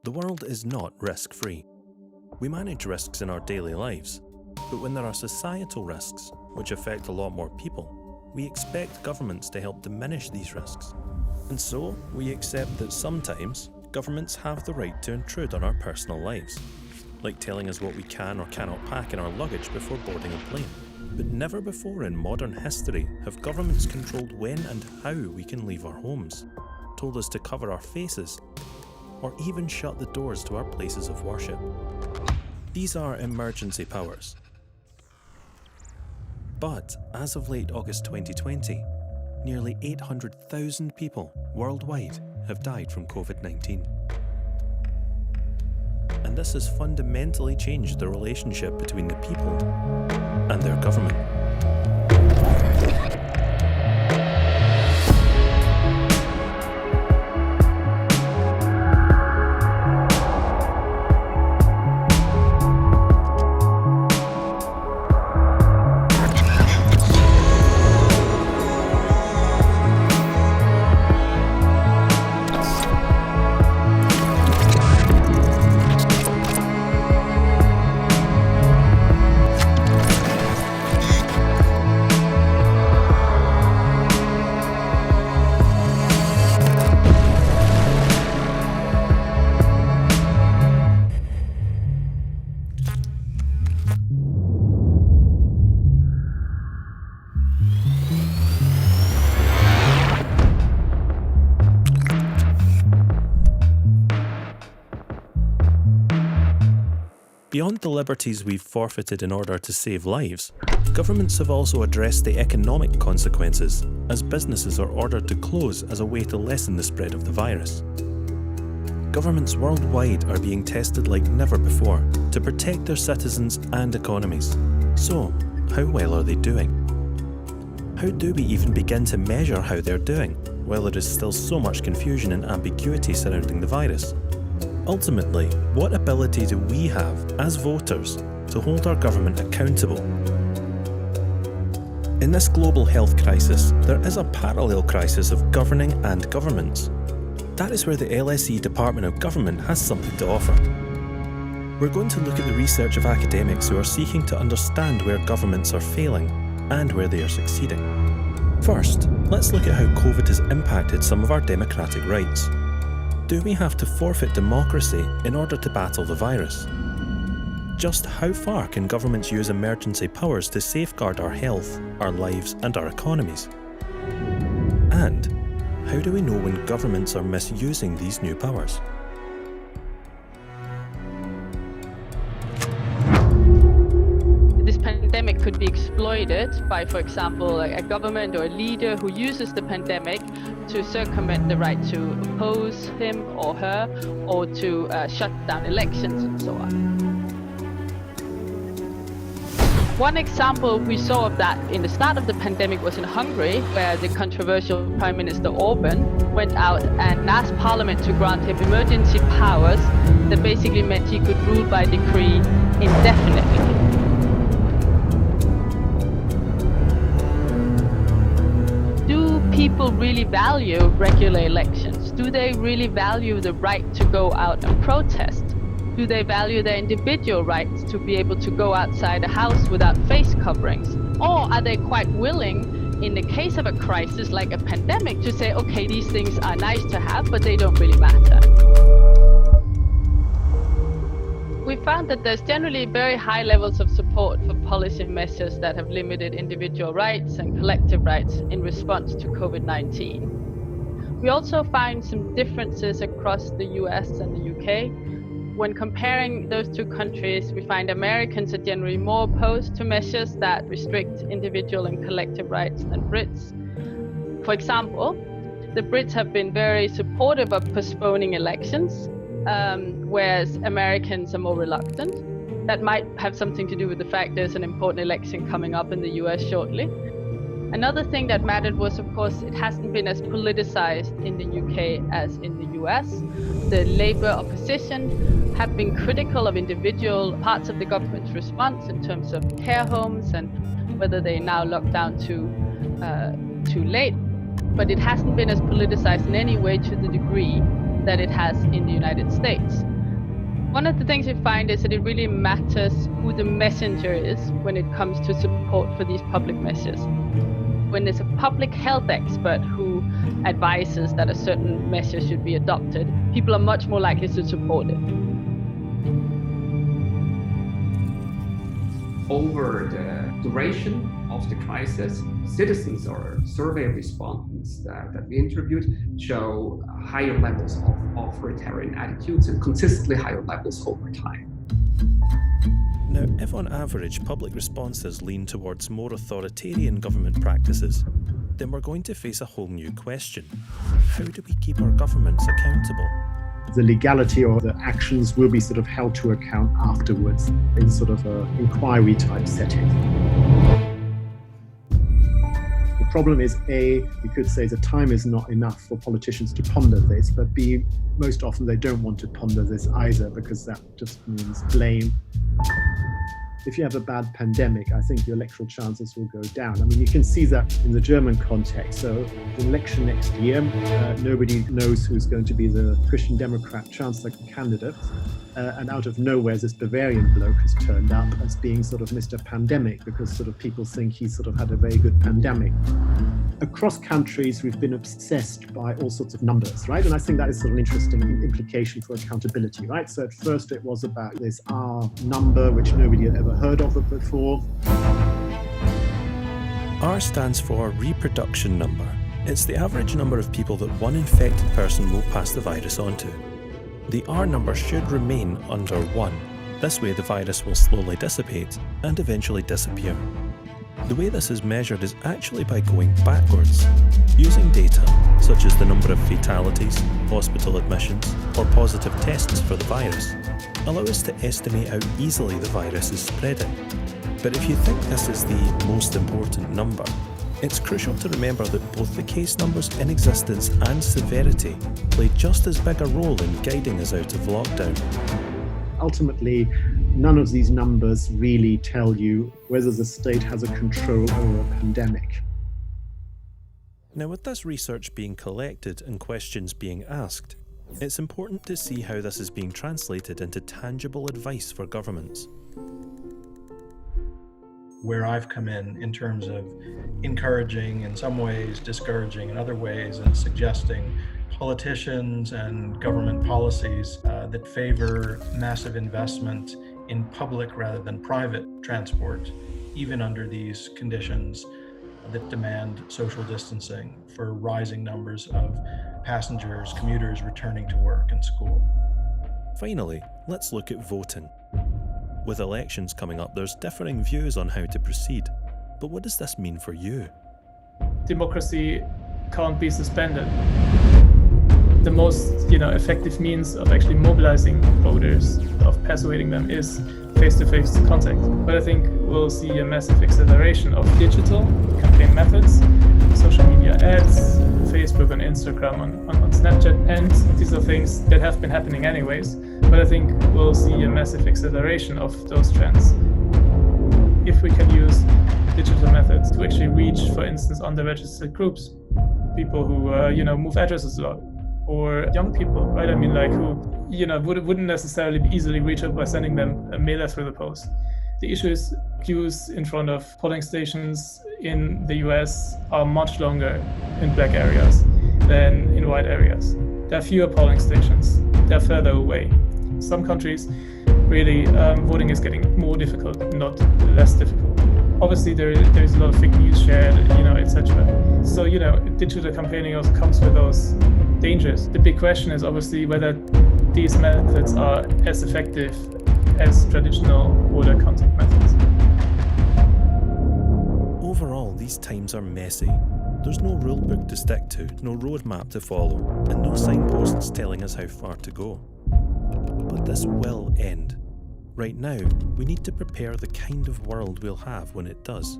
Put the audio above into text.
The world is not risk-free. We manage risks in our daily lives, but when there are societal risks, which affect a lot more people, we expect governments to help diminish these risks. And so, we accept that sometimes governments have the right to intrude on our personal lives, like telling us what we can or cannot pack in our luggage before boarding a plane. But never before in modern history have governments controlled when and how we can leave our homes, told us to cover our faces, or even shut the doors to our places of worship. These are emergency powers. But as of late August 2020, nearly 800,000 people worldwide have died from COVID-19. And this has fundamentally changed the relationship between the people and their government. Beyond the liberties we've forfeited in order to save lives, governments have also addressed the economic consequences as businesses are ordered to close as a way to lessen the spread of the virus. Governments worldwide are being tested like never before to protect their citizens and economies. So, how well are they doing? How do we even begin to measure how they're doing, while there is still so much confusion and ambiguity surrounding the virus? Ultimately, what ability do we have as voters to hold our government accountable? In this global health crisis, there is a parallel crisis of governing and governments. That is where the LSE Department of Government has something to offer. We're going to look at the research of academics who are seeking to understand where governments are failing and where they are succeeding. First, let's look at how COVID has impacted some of our democratic rights. Do we have to forfeit democracy in order to battle the virus? Just how far can governments use emergency powers to safeguard our health, our lives, and our economies? And how do we know when governments are misusing these new powers? This pandemic could be exploited by, for example, a government or a leader who uses the pandemic to circumvent the right to oppose him or her, or to shut down elections and so on. One example we saw of that in the start of the pandemic was in Hungary, where the controversial Prime Minister Orban went out and asked Parliament to grant him emergency powers that basically meant he could rule by decree indefinitely. People really value regular elections? Do they really value the right to go out and protest? Do they value their individual rights to be able to go outside a house without face coverings? Or are they quite willing, in the case of a crisis like a pandemic, to say, okay, these things are nice to have, but they don't really matter? We found that there's generally very high levels of support for policy measures that have limited individual rights and collective rights in response to COVID-19. We also find some differences across the US and the UK. When comparing those two countries, we find Americans are generally more opposed to measures that restrict individual and collective rights than Brits. For example, the Brits have been very supportive of postponing elections, whereas Americans are more reluctant. That might have something to do with the fact there's an important election coming up in the US shortly. Another thing that mattered was, of course, it hasn't been as politicized in the UK as in the US. The Labour opposition have been critical of individual parts of the government's response in terms of care homes and whether they now lock down too late. But it hasn't been as politicized in any way to the degree that it has in the United States. One of the things we find is that it really matters who the messenger is when it comes to support for these public measures. When there's a public health expert who advises that a certain measure should be adopted, people are much more likely to support it. Over the duration of the crisis, citizens or survey respondents that we interviewed show higher levels of authoritarian attitudes and consistently higher levels over time. Now, if on average public responses lean towards more authoritarian government practices, then we're going to face a whole new question. How do we keep our governments accountable? The legality or the actions will be sort of held to account afterwards in sort of an inquiry type setting. The problem is, A, you could say the time is not enough for politicians to ponder this, but B, most often they don't want to ponder this either because that just means blame. If you have a bad pandemic, I think the electoral chances will go down. I mean, you can see that in the German context. So the election next year, nobody knows who's going to be the Christian Democrat Chancellor candidate. And out of nowhere, this Bavarian bloke has turned up as being sort of Mr. Pandemic because sort of people think he's sort of had a very good pandemic. Across countries, we've been obsessed by all sorts of numbers, right? And I think that is sort of an interesting implication for accountability, right? So at first it was about this R number, which nobody had ever heard of it before. R stands for reproduction number. It's the average number of people that one infected person will pass the virus on to. The R number should remain under 1. This way the virus will slowly dissipate and eventually disappear. The way this is measured is actually by going backwards, using data such as the number of fatalities, hospital admissions, or positive tests for the virus, allow us to estimate how easily the virus is spreading. But if you think this is the most important number, it's crucial to remember that both the case numbers in existence and severity play just as big a role in guiding us out of lockdown. Ultimately, none of these numbers really tell you whether the state has a control over a pandemic. Now, with this research being collected and questions being asked, it's important to see how this is being translated into tangible advice for governments. Where I've come in terms of encouraging in some ways, discouraging in other ways, and suggesting politicians and government policies that favor massive investment in public rather than private transport, even under these conditions that demand social distancing for rising numbers of passengers, commuters returning to work and school. Finally, let's look at voting. With elections coming up, there's differing views on how to proceed. But what does this mean for you? Democracy can't be suspended. The most, effective means of actually mobilizing voters, of persuading them, is face-to-face contact. But I think we'll see a massive acceleration of digital campaign methods, social media ads, Facebook and Instagram on Snapchat, and these are things that have been happening anyways. But I think we'll see a massive acceleration of those trends. If we can use digital methods to actually reach, for instance, underregistered groups, people who move addresses a lot, or young people, right? I mean, like who, wouldn't necessarily be easily reachable by sending them a mailer through the post. The issue is queues in front of polling stations in the US are much longer in black areas than in white areas. There are fewer polling stations. They're further away. Some countries, really, voting is getting more difficult, not less difficult. Obviously, there's a lot of fake news shared, etc. So, digital campaigning also comes with those dangers. The big question is obviously whether these methods are as effective as traditional order contact methods. Overall, these times are messy. There's no rule book to stick to, no roadmap to follow, and no signposts telling us how far to go. But this will end. Right now, we need to prepare the kind of world we'll have when it does.